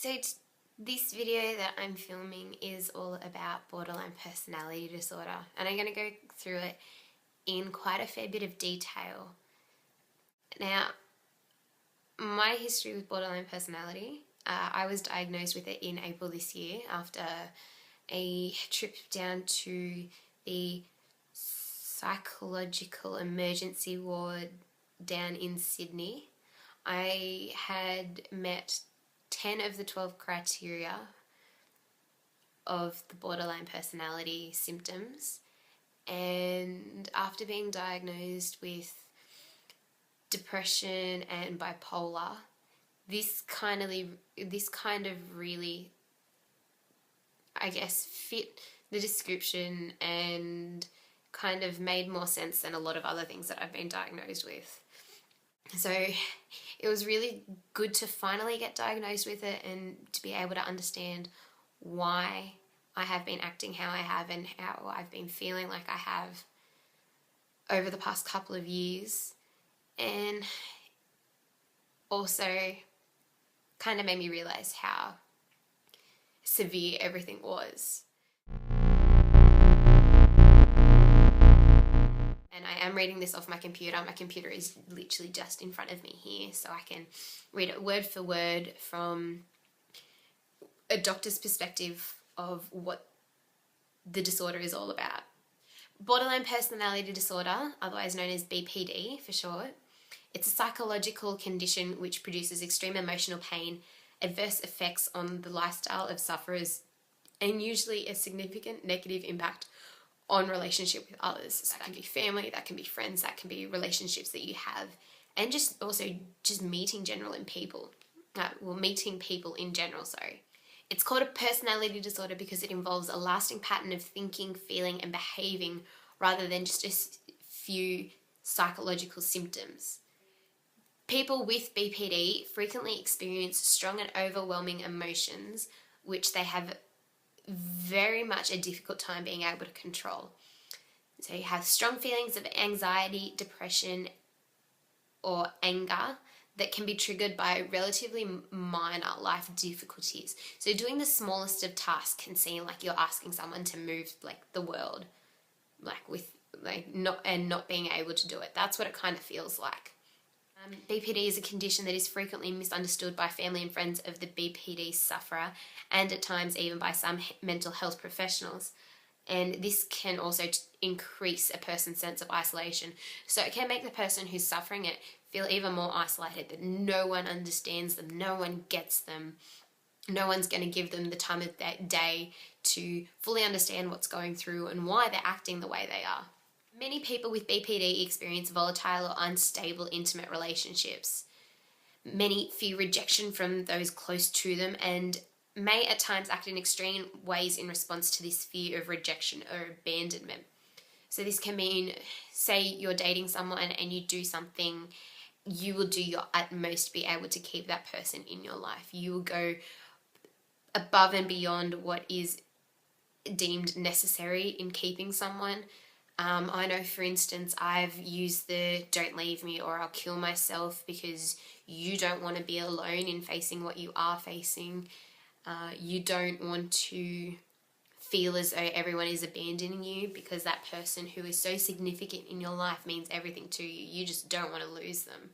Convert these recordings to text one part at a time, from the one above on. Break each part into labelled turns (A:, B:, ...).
A: This video that I'm filming is all about borderline personality disorder, and I'm going to go through it in quite a fair bit of detail. Now, my history with borderline personality, I was diagnosed with it in April this year after a trip down to the psychological emergency ward down in Sydney. I had met 10 of the 12 criteria of the borderline personality symptoms, and after being diagnosed with depression and bipolar, this kind of really, I guess, fit the description and kind of made more sense than a lot of other things that I've been diagnosed with. So it was really good to finally get diagnosed with it and to be able to understand why I have been acting how I have and how I've been feeling like I have over the past couple of years, and also kind of made me realize how severe everything was. And I am reading this off my computer. My computer is literally just in front of me here, so I can read it word for word from a doctor's perspective of what the disorder is all about. Borderline personality disorder, otherwise known as BPD for short, it's a psychological condition which produces extreme emotional pain, adverse effects on the lifestyle of sufferers, and usually a significant negative impact on relationship with others. So that can be family, that can be friends, that can be relationships that you have, and just meeting meeting people in general, sorry. It's called a personality disorder because it involves a lasting pattern of thinking, feeling, and behaving rather than just a few psychological symptoms. People with BPD frequently experience strong and overwhelming emotions, which they have very much a difficult time being able to control. So you have strong feelings of anxiety, depression, or anger that can be triggered by relatively minor life difficulties. So doing the smallest of tasks can seem like you're asking someone to move the world, not being able to do it. That's what it kind of feels like. BPD is a condition that is frequently misunderstood by family and friends of the BPD sufferer, and at times even by some mental health professionals. And this can also increase a person's sense of isolation. So it can make the person who's suffering it feel even more isolated, that no one understands them, no one gets them, no one's going to give them the time of that day to fully understand what's going through and why they're acting the way they are. Many people with BPD experience volatile or unstable intimate relationships. Many fear rejection from those close to them and may at times act in extreme ways in response to this fear of rejection or abandonment. So this can mean, say you're dating someone and you do something, you will do your utmost to be able to keep that person in your life. You will go above and beyond what is deemed necessary in keeping someone. I know, for instance, I've used the "don't leave me" or "I'll kill myself" because you don't want to be alone in facing what you are facing. You don't want to feel as though everyone is abandoning you because that person who is so significant in your life means everything to you. You just don't want to lose them.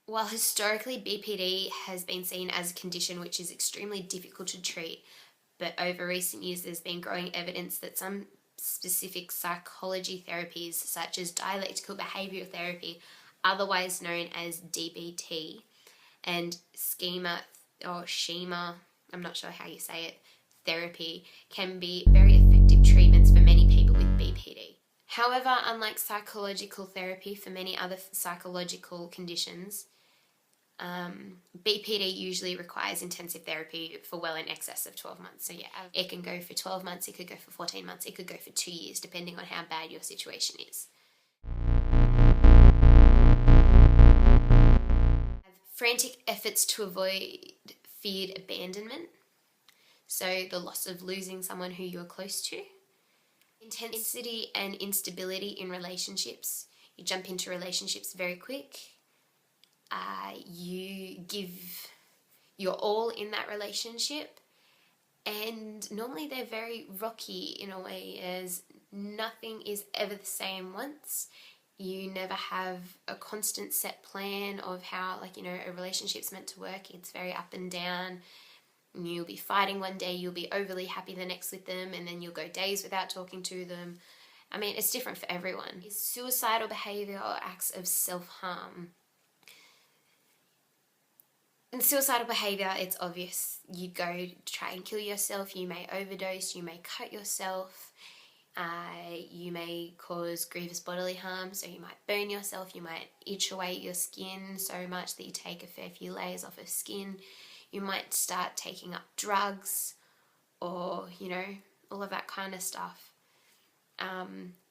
A: While historically BPD has been seen as a condition which is extremely difficult to treat, but over recent years there's been growing evidence that some specific psychology therapies such as dialectical behavioural therapy, otherwise known as DBT, and schema, I'm not sure how you say it, therapy, can be very effective treatments for many people with BPD. However, unlike psychological therapy for many other psychological conditions, BPD usually requires intensive therapy for well in excess of 12 months. So yeah, it can go for 12 months, it could go for 14 months, it could go for 2 years, depending on how bad your situation is. Frantic efforts to avoid feared abandonment, so the loss of losing someone who you are close to. Intensity and instability in relationships. You jump into relationships very quick. you're all in that relationship, and normally they're very rocky in a way, as nothing is ever the same once. You never have a constant set plan of how, like, you know, a relationship's meant to work. It's very up and down. You'll be fighting one day, you'll be overly happy the next with them, and then you'll go days without talking to them. I mean, it's different for everyone. Is suicidal behaviour or acts of self-harm? In suicidal behaviour, it's obvious. You go to try and kill yourself, you may overdose, you may cut yourself, you may cause grievous bodily harm, so you might burn yourself, you might itch away your skin so much that you take a fair few layers off of skin. You might start taking up drugs, or, you know, all of that kind of stuff.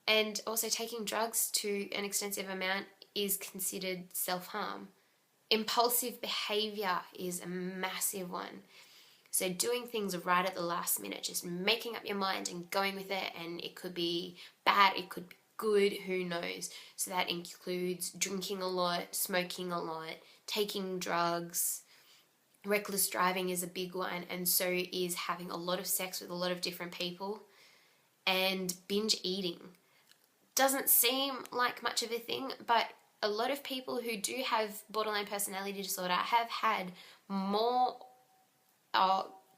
A: And also taking drugs to an extensive amount is considered self-harm. Impulsive behaviour is a massive one. So doing things right at the last minute, just making up your mind and going with it, and it could be bad, it could be good, who knows. So that includes drinking a lot, smoking a lot, taking drugs. Reckless driving is a big one, and so is having a lot of sex with a lot of different people. And binge eating. Doesn't seem like much of a thing, but a lot of people who do have borderline personality disorder have had more,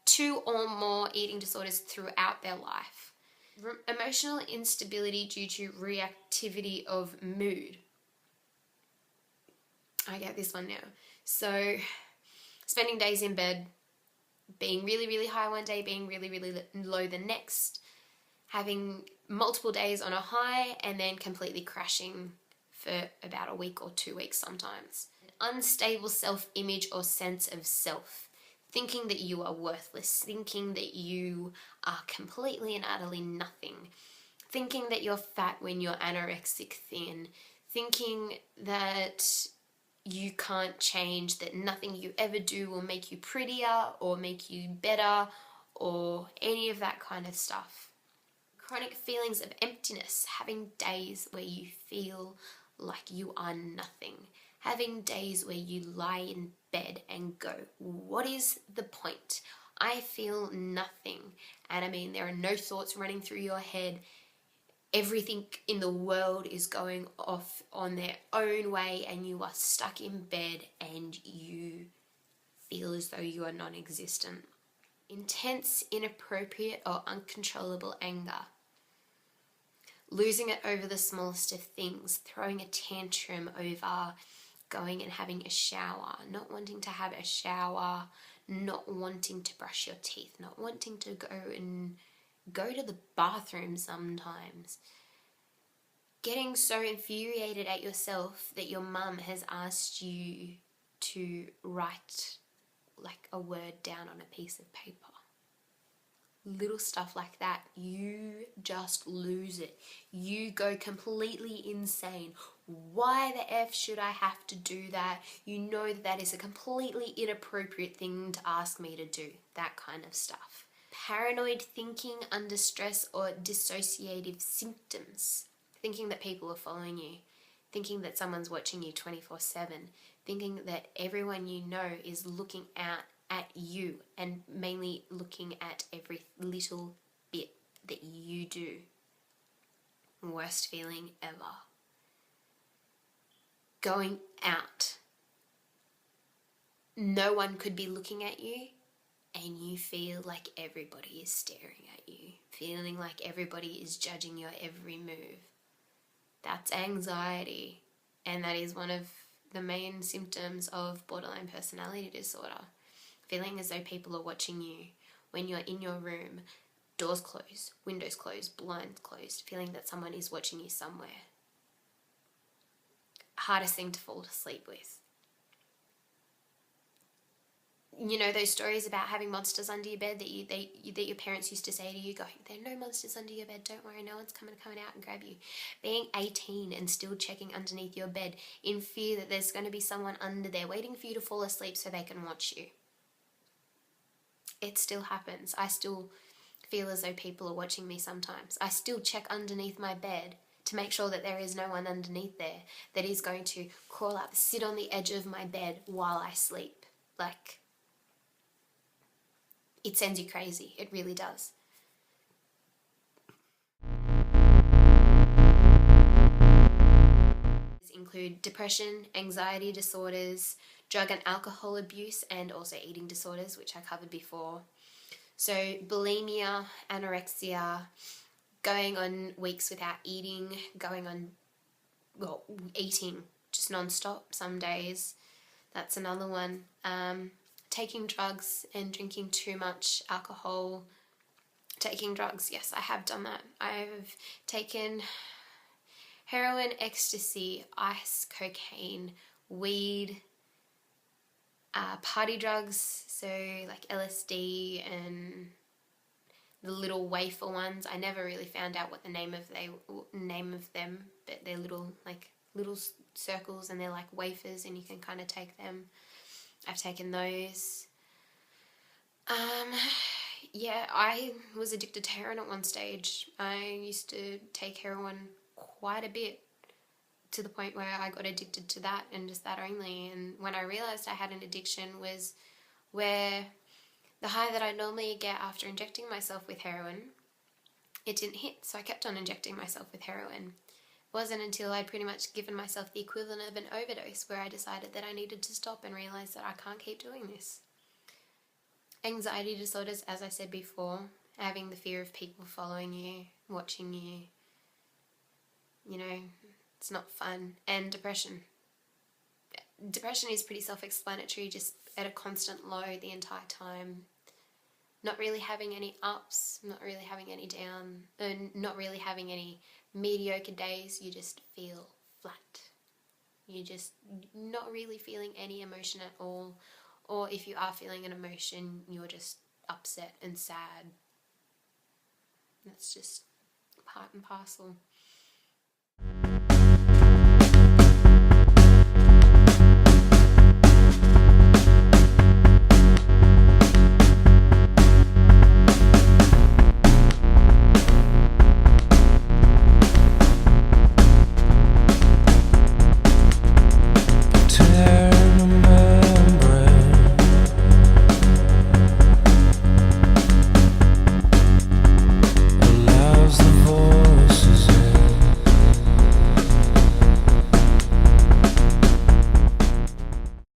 A: 2 or more eating disorders throughout their life. Emotional instability due to reactivity of mood. I get this one now. So, spending days in bed, being really, really high one day, being really, really low the next, having multiple days on a high and then completely crashing for about a week or 2 weeks sometimes. An unstable self-image or sense of self. Thinking that you are worthless, thinking that you are completely and utterly nothing, thinking that you're fat when you're anorexic thin, thinking that you can't change, that nothing you ever do will make you prettier or make you better or any of that kind of stuff. Chronic feelings of emptiness, having days where you feel like you are nothing, having days where you lie in bed and go, what is the point? I feel nothing. And I mean, there are no thoughts running through your head. Everything in the world is going off on their own way, and you are stuck in bed and you feel as though you are non-existent. Intense, inappropriate, or uncontrollable anger. Losing it over the smallest of things, throwing a tantrum over going and having a shower, not wanting to have a shower, not wanting to brush your teeth, not wanting to go to the bathroom sometimes. Getting so infuriated at yourself that your mum has asked you to write like a word down on a piece of paper. Little stuff like that, you just lose it. You go completely insane. Why the F should I have to do that? You know that is a completely inappropriate thing to ask me to do. That kind of stuff. Paranoid thinking under stress or dissociative symptoms. Thinking that people are following you. Thinking that someone's watching you 24/7. Thinking that everyone you know is looking out at you and mainly looking at every little bit that you do. Worst feeling ever. Going out. No one could be looking at you and you feel like everybody is staring at you. Feeling like everybody is judging your every move. That's anxiety, and that is one of the main symptoms of borderline personality disorder. Feeling as though people are watching you when you're in your room, doors closed, windows closed, blinds closed, feeling that someone is watching you somewhere. Hardest thing to fall asleep with. You know those stories about having monsters under your bed that your parents used to say to you, going, there are no monsters under your bed, don't worry, no one's coming out and grab you. Being 18 and still checking underneath your bed in fear that there's going to be someone under there waiting for you to fall asleep so they can watch you. It still happens. I still feel as though people are watching me sometimes. I still check underneath my bed to make sure that there is no one underneath there that is going to crawl up, sit on the edge of my bed while I sleep. Like, it sends you crazy. It really does. Include depression, anxiety disorders, drug and alcohol abuse, and also eating disorders, which I covered before. So bulimia, anorexia, going on weeks without eating, eating just non-stop some days. That's another one. Taking drugs and drinking too much alcohol. Taking drugs, yes, I have done that. I've taken heroin, ecstasy, ice, cocaine, weed, party drugs, so like LSD and the little wafer ones. I never really found out what the name of them, but they're little circles, and they're like wafers, and you can kind of take them. I've taken those. Yeah, I was addicted to heroin at one stage. I used to take heroin quite a bit, to the point where I got addicted to that and just that only. And when I realised I had an addiction was where the high that I normally get after injecting myself with heroin, it didn't hit, so I kept on injecting myself with heroin. It wasn't until I'd pretty much given myself the equivalent of an overdose where I decided that I needed to stop and realised that I can't keep doing this. Anxiety disorders, as I said before, having the fear of people following you, watching you, it's not fun. And depression. Depression is pretty self-explanatory, just at a constant low the entire time. Not really having any ups, not really having any down, and not really having any mediocre days. You just feel flat. You're just not really feeling any emotion at all. Or if you are feeling an emotion, you're just upset and sad. That's just part and parcel.